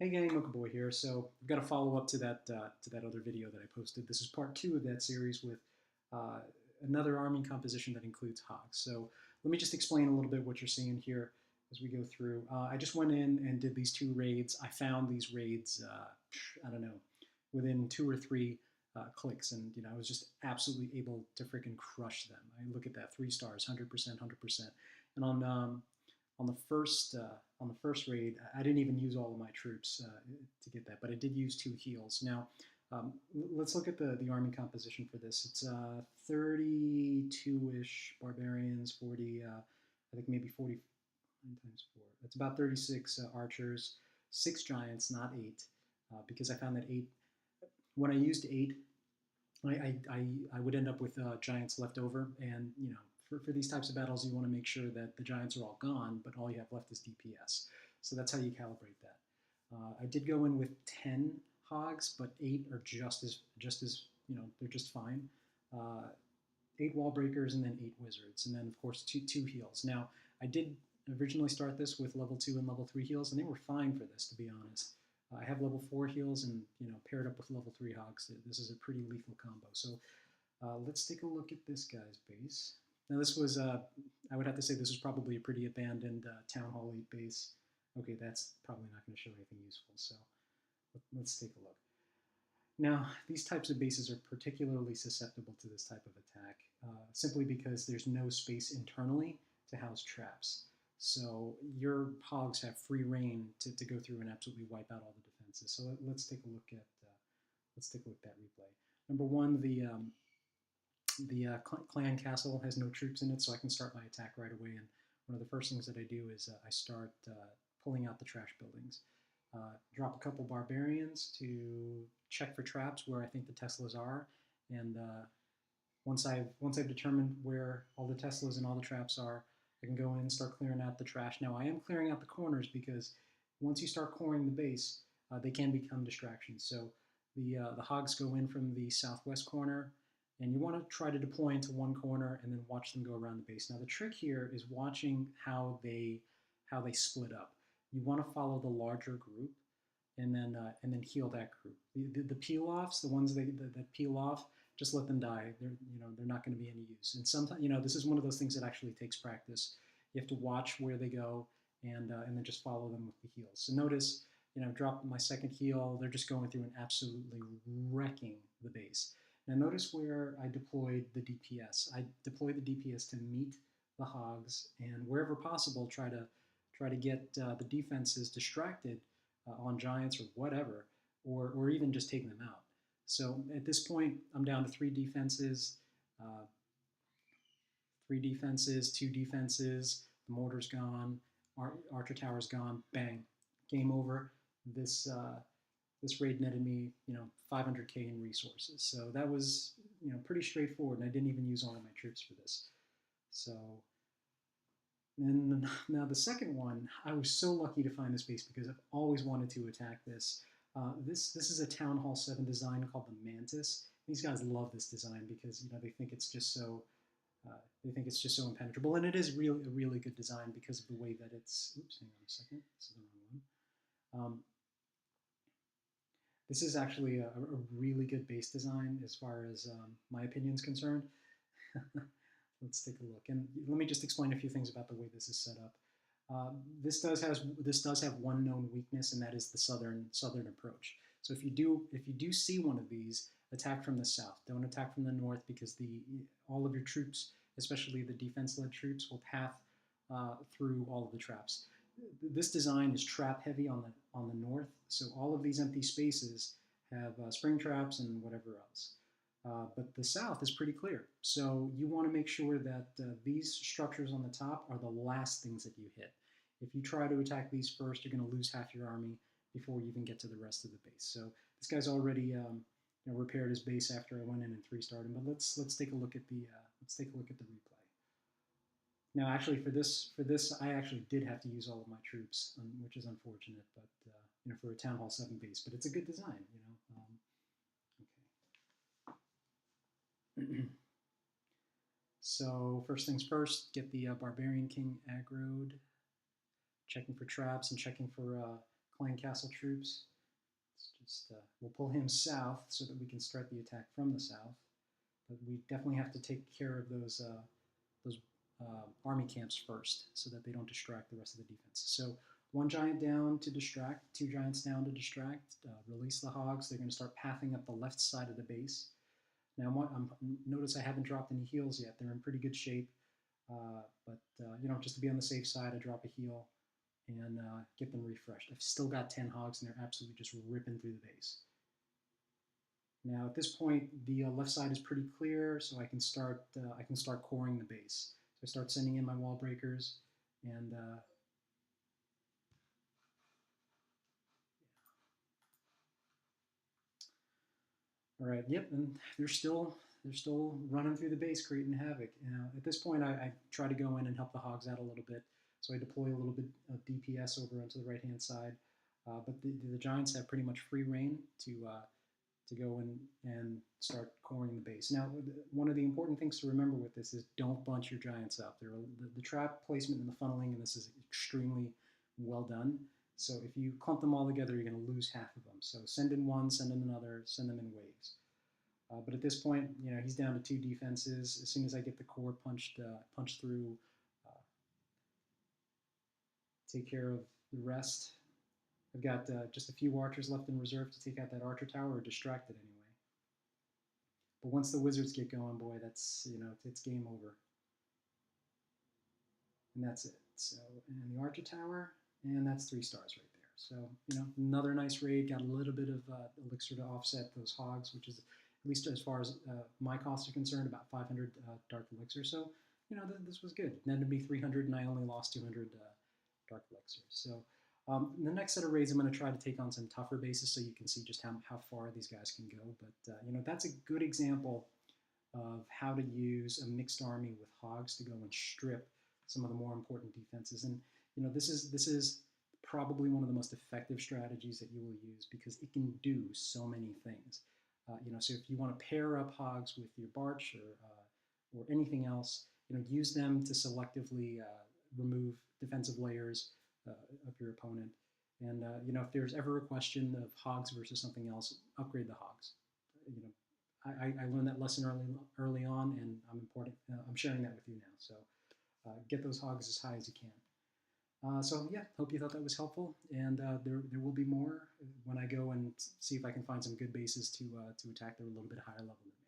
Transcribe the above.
Hey gang, Boy here. So I've got a follow up to that other video that I posted. This is part two of that series with uh, another army composition that includes hogs. So let me just explain a little bit what you're seeing here as we go through. I just went in and did these two raids. I found these raids, I don't know, within two or three clicks, and I was just absolutely able to freaking crush them. I look at that, 3 stars, 100%, 100%, and on the first raid, I didn't even use all of my troops to get that, but I did use 2 heals. Now, let's look at the army composition for this. It's 32-ish barbarians, 40, I think maybe 40 times 4. It's about 36 archers, 6 giants, not 8, because I found that 8, when I used 8, I would end up with giants left over, and for these types of battles, you want to make sure that the giants are all gone, but all you have left is DPS. So that's how you calibrate that. I did go in with 10 hogs, but 8 are just as they're just fine. 8 wall breakers and then 8 wizards, and then of course two heals. Now I did originally start this with level 2 and level 3 heals, and they were fine for this, to be honest. I have level 4 heals, and paired up with level 3 hogs, this is a pretty lethal combo. So let's take a look at this guy's base. Now this was, I would have to say this was probably a pretty abandoned Town Hall 8 base. Okay, that's probably not going to show anything useful, so let's take a look. Now, these types of bases are particularly susceptible to this type of attack, simply because there's no space internally to house traps. So your hogs have free reign to go through and absolutely wipe out all the defenses. So let's take a look at that replay. Number one, the clan castle has no troops in it, so I can start my attack right away. And one of the first things that I do is I start pulling out the trash buildings. Drop a couple barbarians to check for traps where I think the Teslas are, and once I've determined where all the Teslas and all the traps are, I can go in and start clearing out the trash. Now I am clearing out the corners because once you start coring the base, they can become distractions. So the hogs go in from the southwest corner, and you want to try to deploy into one corner and then watch them go around the base. Now the trick here is watching how they split up. You want to follow the larger group and then heal that group. The peel offs, the ones that peel off, just let them die. They're not going to be any use. And sometimes this is one of those things that actually takes practice. You have to watch where they go and then just follow them with the heals. So notice, drop my second heal. They're just going through and absolutely wrecking the base. Now notice where I deployed the DPS. I deployed the DPS to meet the hogs, and wherever possible, try to get the defenses distracted on giants or whatever, or even just taking them out. So at this point, I'm down to 3 defenses, 2 defenses. The mortar's gone, archer tower's gone. Bang, game over. This raid netted me, 500K in resources. So that was, pretty straightforward, and I didn't even use all of my troops for this. So, and now the second one, I was so lucky to find this base because I've always wanted to attack this. This is a Town Hall 7 design called the Mantis. These guys love this design because they think it's just so impenetrable, and it is a really good design because of the way that it's. Oops, hang on a second. This is the wrong one. This is actually a really good base design as far as my opinion is concerned. Let's take a look, and let me just explain a few things about the way this is set up. This does have one known weakness, and that is the southern approach. So if you do see one of these, attack from the south. Don't attack from the north because all of your troops, especially the defense-led troops, will path through all of the traps. This design is trap heavy on the north, so all of these empty spaces have spring traps and whatever else. But the south is pretty clear, so you want to make sure that these structures on the top are the last things that you hit. If you try to attack these first, you're going to lose half your army before you even get to the rest of the base. So this guy's already repaired his base after I went in and 3-starred him. But let's take a look at the replay. Now, actually, for this, I actually did have to use all of my troops, which is unfortunate. But for a Town Hall 7 base, but it's a good design. Okay. So first things first, get the Barbarian King aggroed, checking for traps and checking for playing castle troops. Let's just we'll pull him south so that we can start the attack from the south. But we definitely have to take care of those army camps first so that they don't distract the rest of the defense. So one giant down to distract, two giants down to distract, release the hogs. They're going to start pathing up the left side of the base. Now, notice I haven't dropped any heals yet. They're in pretty good shape, but just to be on the safe side, I drop a heal and get them refreshed. I've still got 10 hogs, and they're absolutely just ripping through the base. Now, at this point, the left side is pretty clear, so I can start coring the base. So I start sending in my wall breakers, and all right, yep, and they're still running through the base, creating havoc. At this point, I try to go in and help the hogs out a little bit. So I deploy a little bit of DPS over onto the right-hand side. But the giants have pretty much free reign to go in and start coring the base. Now, one of the important things to remember with this is don't bunch your giants up. The trap placement and the funneling, and this is extremely well done. So if you clump them all together, you're going to lose half of them. So send in one, send in another, send them in waves. But at this point, he's down to 2 defenses. As soon as I get the core punched through, take care of the rest. I've got just a few archers left in reserve to take out that archer tower, or distract it anyway. But once the wizards get going, boy, that's, it's game over. And that's it. So, and the archer tower, and that's 3 stars right there. So, another nice raid. Got a little bit of elixir to offset those hogs, which is, at least as far as my costs are concerned, about 500 dark elixir. So, this was good. It netted me 300, and I only lost 200 dark elixir. So, in the next set of raids, I'm going to try to take on some tougher bases so you can see just how far these guys can go. But, that's a good example of how to use a mixed army with hogs to go and strip some of the more important defenses. And, this is probably one of the most effective strategies that you will use because it can do so many things. So if you want to pair up hogs with your barch or anything else, use them to selectively remove defensive layers of your opponent. And if there's ever a question of hogs versus something else, upgrade the hogs. I learned that lesson early on, and I'm sharing that with you now. So get those hogs as high as you can. So yeah, hope you thought that was helpful, and there will be more when I go and see if I can find some good bases to attack that are a little bit higher level than